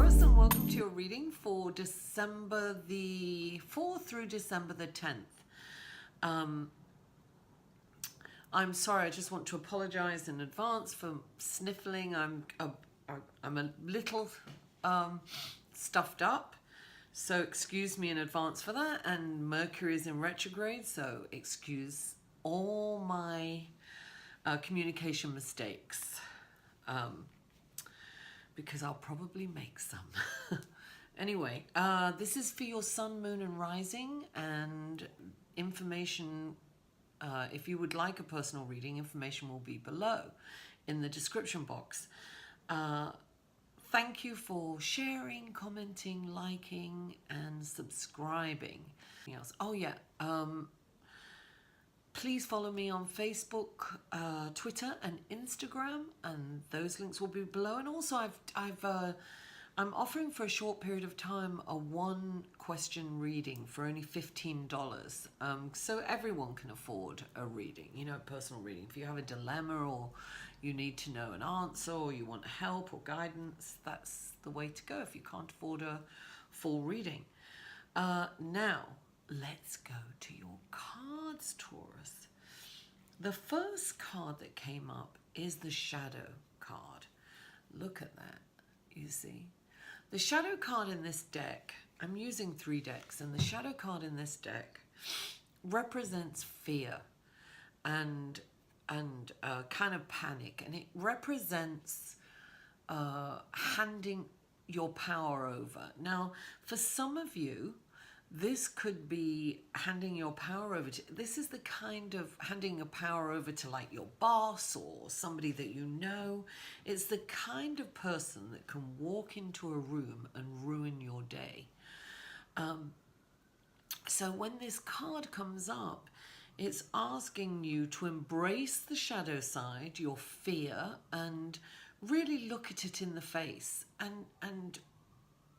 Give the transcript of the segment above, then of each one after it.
Taurus, and welcome to your reading for December the 4th through December the 10th. I'm sorry, I just want to apologize in advance for sniffling. I'm a little stuffed up, so excuse me in advance for that. And Mercury is in retrograde, so excuse all my communication mistakes. Because I'll probably make some. Anyway, this is for your sun, moon, and rising, and information, if you would like a personal reading, information will be below in the description box. Thank you for sharing, commenting, liking, and subscribing. Anything else? Oh yeah, please follow me on Facebook, Twitter, and Instagram, and those links will be below. And also, I'm offering for a short period of time a one-question reading for only $15, so everyone can afford a reading, you know, a personal reading. If you have a dilemma or you need to know an answer or you want help or guidance, that's the way to go if you can't afford a full reading. Now, let's go to your cards, Taurus. The first card that came up is the Shadow card. Look at that, you see. The Shadow card in this deck, I'm using 3 decks, and the Shadow card in this deck represents fear and kind of panic, and it represents handing your power over. Now, for some of you, this could be handing your power over to, this is the kind of handing your power over to like your boss or somebody that you know. It's the kind of person that can walk into a room and ruin your day. So when this card comes up, it's asking you to embrace the shadow side, your fear, and really look at it in the face and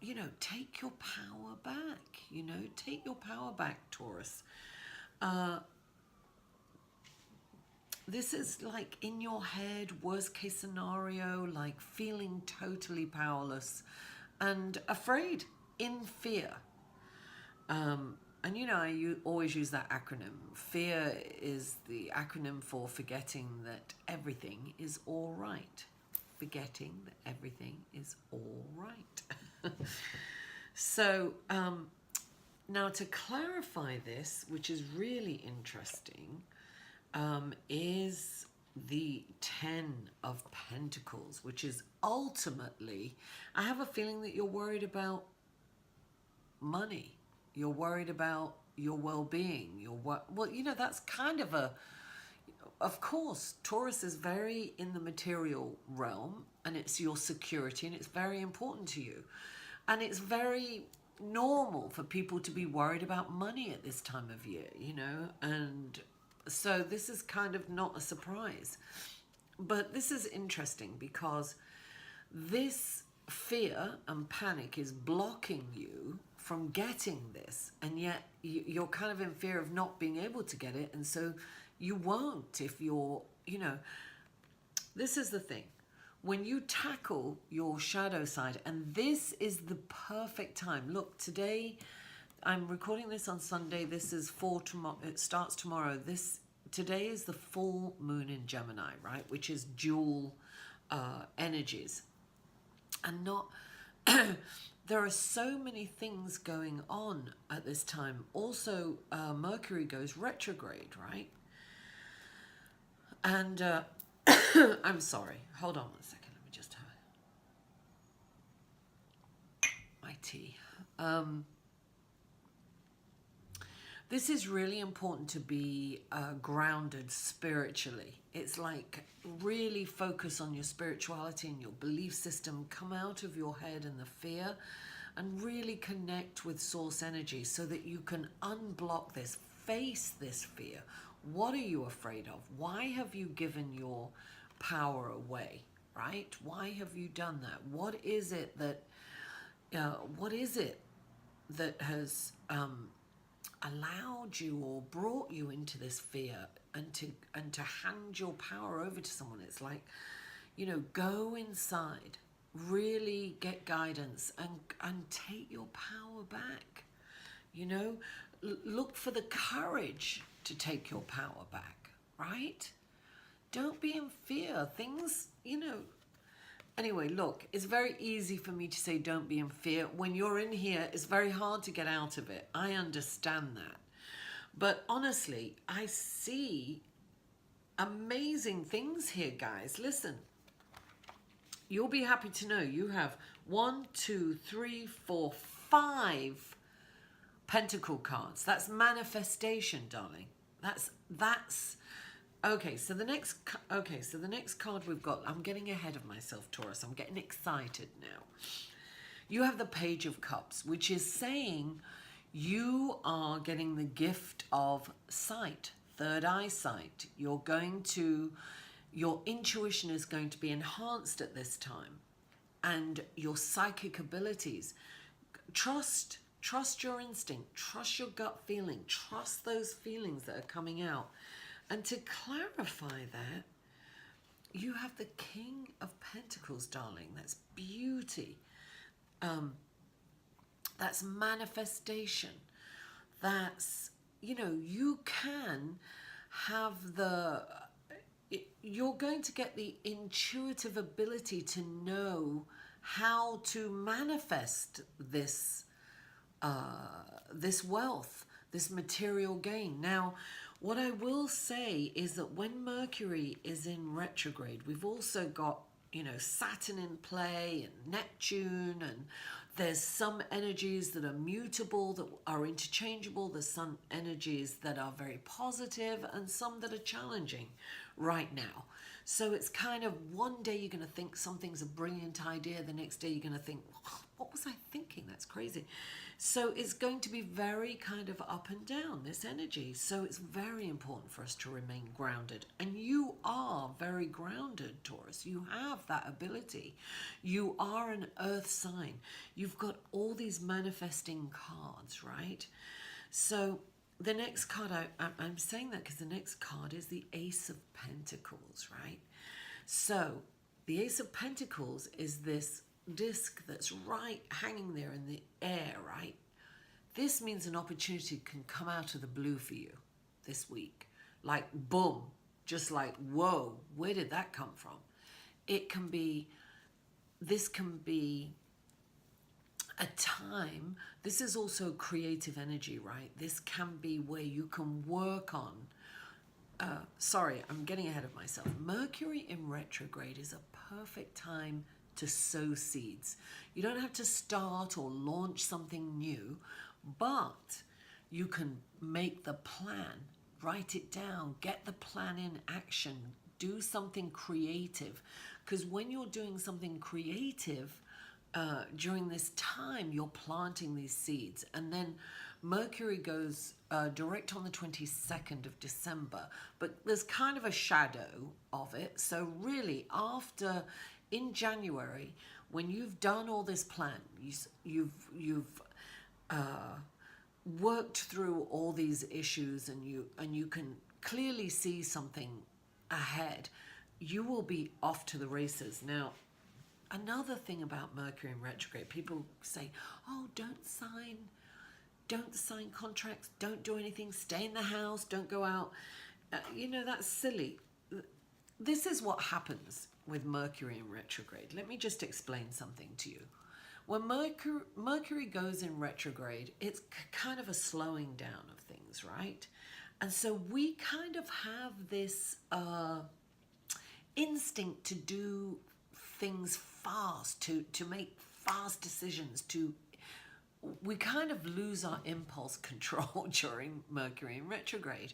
you know, take your power back, you know, take your power back, Taurus. This is like in your head, worst case scenario, like feeling totally powerless and afraid, in fear. And you know, I always use that acronym. Fear is the acronym for forgetting that everything is all right. Forgetting that everything is all right. So now to clarify this, which is really interesting, is the 10 of Pentacles, which is ultimately, I have a feeling that you're worried about money. You're worried about your well-being. Well, you know, that's kind of a, of course, Taurus is very in the material realm, and it's your security, and it's very important to you. And it's very normal for people to be worried about money at this time of year, you know, and so this is kind of not a surprise. But this is interesting because this fear and panic is blocking you from getting this, and yet you're kind of in fear of not being able to get it, and so you won't if you're, you know, this is the thing. When you tackle your shadow side, and this is the perfect time. Look, today, I'm recording this on Sunday. This is for tomorrow. It starts tomorrow. Today is the full moon in Gemini, right? Which is dual energies. And not, there are so many things going on at this time. Also, Mercury goes retrograde, right? And I'm sorry, hold on one second. Let me just have my tea. This is really important to be grounded spiritually. It's like really focus on your spirituality and your belief system. Come out of your head and the fear and really connect with source energy so that you can unblock this, face this fear. What are you afraid of? Why have you given your power away, right? Why have you done that? What is it that has allowed you or brought you into this fear and to hand your power over to someone? It's like, you know, go inside, really get guidance and take your power back. You know, look for the courage to take your power back, right? Don't be in fear. Things, you know. Anyway, look, it's very easy for me to say don't be in fear. When you're in here, it's very hard to get out of it. I understand that. But honestly, I see amazing things here, guys. Listen, you'll be happy to know you have 1, 2, 3, 4, 5 pentacle cards. That's manifestation, darling. That's okay. So the next card we've got, I'm getting ahead of myself, Taurus. I'm getting excited now. You have the Page of Cups, which is saying you are getting the gift of sight, third eye sight. Your intuition is going to be enhanced at this time, and your psychic abilities. Trust your instinct, trust your gut feeling, trust those feelings that are coming out. And to clarify that, you have the King of Pentacles, darling. That's beauty. That's manifestation. That's, you know, you can have you're going to get the intuitive ability to know how to manifest this wealth, this material gain. Now, what I will say is that when Mercury is in retrograde, we've also got, you know, Saturn in play and Neptune, and there's some energies that are mutable, that are interchangeable. There's some energies that are very positive and some that are challenging right now. So it's kind of one day you're going to think something's a brilliant idea. The next day you're going to think, what was I thinking? That's crazy. So it's going to be very kind of up and down, this energy. So it's very important for us to remain grounded. And you are very grounded, Taurus. You have that ability. You are an earth sign. You've got all these manifesting cards, right? So the next card, I'm saying that because the next card is the Ace of Pentacles, right? So the Ace of Pentacles is this disc that's right hanging there in the air, right? This means an opportunity can come out of the blue for you this week. Like, boom, just like, whoa, where did that come from? This can be a time, this is also creative energy, right? This can be where you can work on, sorry, I'm getting ahead of myself. Mercury in retrograde is a perfect time to sow seeds. You don't have to start or launch something new, but you can make the plan, write it down, get the plan in action, do something creative. Because when you're doing something creative during this time, you're planting these seeds. And then Mercury goes direct on the 22nd of December, but there's kind of a shadow of it. So really, in January, when you've done all this plan, you've worked through all these issues, and you can clearly see something ahead, you will be off to the races. Now, another thing about Mercury in retrograde, people say, oh, don't sign contracts, don't do anything, stay in the house, don't go out. You know, that's silly. This is what happens with Mercury in retrograde. Let me just explain something to you. When Mercury goes in retrograde, it's kind of a slowing down of things, right? And so we kind of have this instinct to do things fast, to make fast decisions, we kind of lose our impulse control during Mercury in retrograde.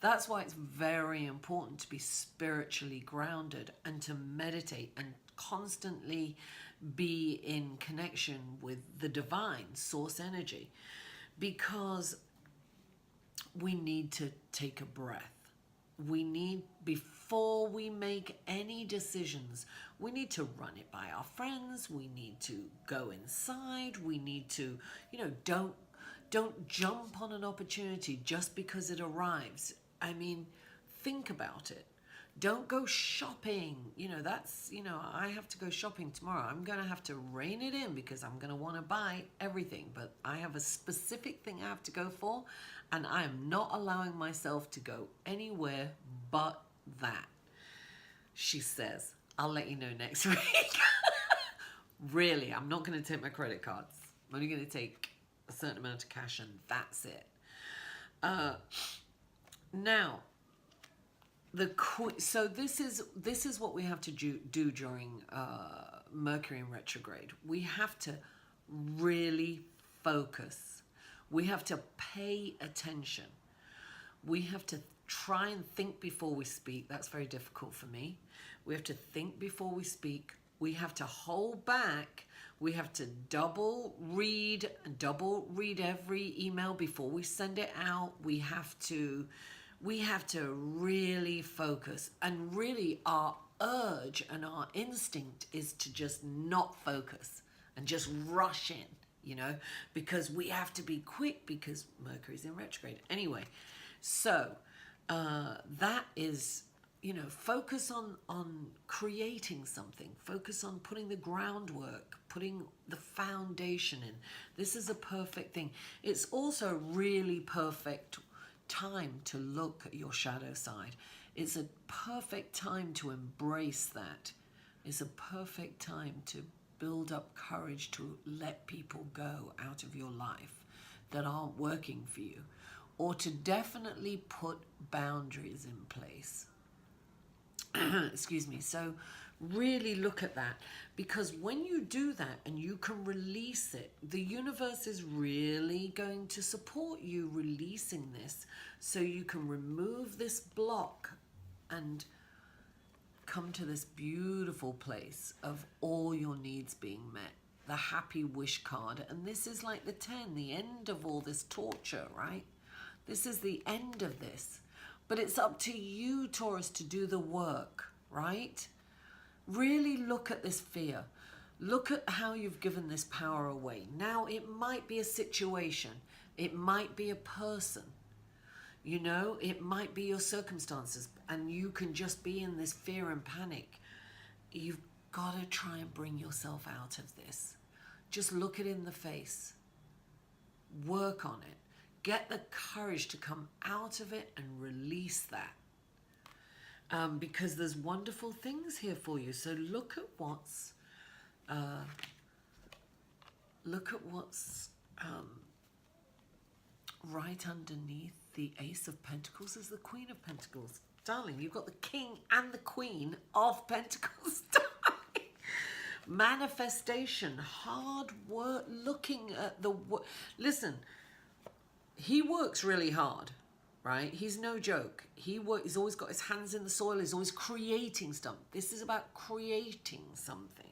That's why it's very important to be spiritually grounded and to meditate and constantly be in connection with the divine source energy, because we need to take a breath. Before we make any decisions, we need to run it by our friends. We need to go inside. We need to, don't jump on an opportunity just because it arrives. I mean, think about it. Don't go shopping. You know, that's, you know, I have to go shopping tomorrow. I'm going to have to rein it in because I'm going to want to buy everything. But I have a specific thing I have to go for, and I am not allowing myself to go anywhere but that. She says, I'll let you know next week. Really, I'm not going to take my credit cards. I'm only going to take a certain amount of cash and that's it. Now, so this is what we have to do during Mercury in retrograde. We have to really focus. We have to pay attention. We have to try and think before we speak. That's very difficult for me. We have to think before we speak. We have to hold back. We have to double read every email before we send it out. We have to really focus, and really our urge and our instinct is to just not focus and just rush in, you know, because we have to be quick because Mercury's in retrograde. Anyway, so that is, you know, focus on creating something, focus on putting the groundwork, putting the foundation in. This is a perfect thing. It's also really perfect time to look at your shadow side. It's a perfect time to embrace that. It's a perfect time to build up courage to let people go out of your life that aren't working for you, or to definitely put boundaries in place. Excuse me. So really look at that, because when you do that and you can release it, the universe is really going to support you releasing this, so you can remove this block and come to this beautiful place of all your needs being met, the happy wish card. And this is like the 10, the end of all this torture, right? This is the end of this. But it's up to you, Taurus, to do the work, right? Really look at this fear. Look at how you've given this power away. Now, it might be a situation. It might be a person. You know, it might be your circumstances. And you can just be in this fear and panic. You've got to try and bring yourself out of this. Just look it in the face. Work on it. Get the courage to come out of it and release that. Because there's wonderful things here for you. So look at what's right underneath the Ace of Pentacles is the Queen of Pentacles. Darling, you've got the King and the Queen of Pentacles. Manifestation, hard work, looking at the work. Listen, he works really hard, right? He's no joke. He's always got his hands in the soil. He's always creating stuff. This is about creating something.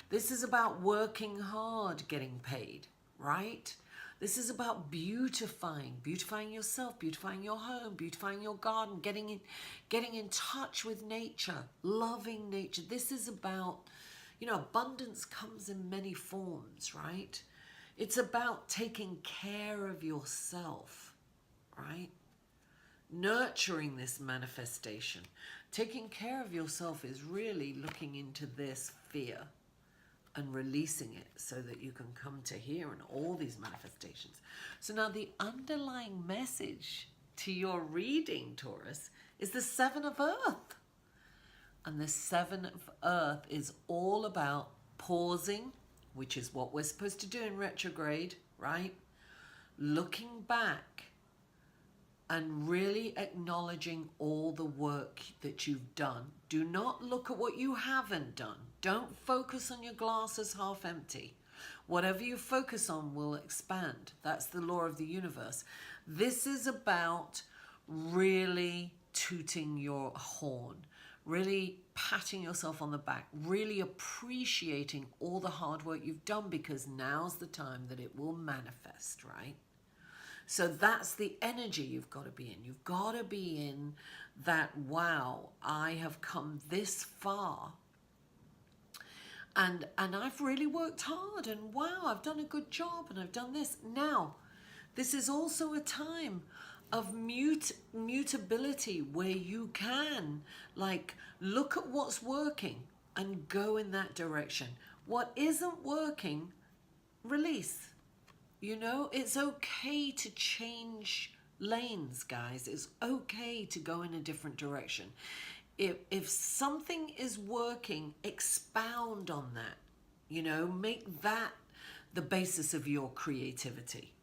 This is about working hard, getting paid, right? This is about beautifying yourself, beautifying your home, beautifying your garden, getting in touch with nature, loving nature. This is about, you know, abundance comes in many forms, right? It's about taking care of yourself, right? Nurturing this manifestation. Taking care of yourself is really looking into this fear and releasing it so that you can come to here and all these manifestations. So now the underlying message to your reading, Taurus, is the Seven of Earth. And the Seven of Earth is all about pausing, which is what we're supposed to do in retrograde, right? Looking back and really acknowledging all the work that you've done. Do not look at what you haven't done. Don't focus on your glass as half empty. Whatever you focus on will expand. That's the law of the universe. This is about really tooting your horn, really patting yourself on the back, really appreciating all the hard work you've done, because now's the time that it will manifest, right? So that's the energy you've got to be in. You've got to be in that, wow, I have come this far. And I've really worked hard, and wow, I've done a good job, and I've done this. Now, this is also a time of mutability, where you can like look at what's working and go in that direction. What isn't working, release. You know, it's okay to change lanes, guys. It's okay to go in a different direction. If something is working, expound on that. You know, make that the basis of your creativity.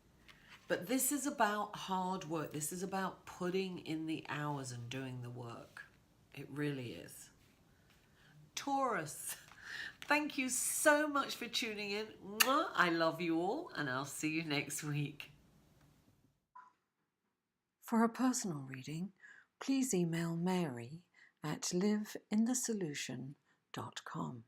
But this is about hard work. This is about putting in the hours and doing the work. It really is. Taurus, thank you so much for tuning in. Mwah. I love you all, and I'll see you next week. For a personal reading, please email Mary at liveinthesolution.com.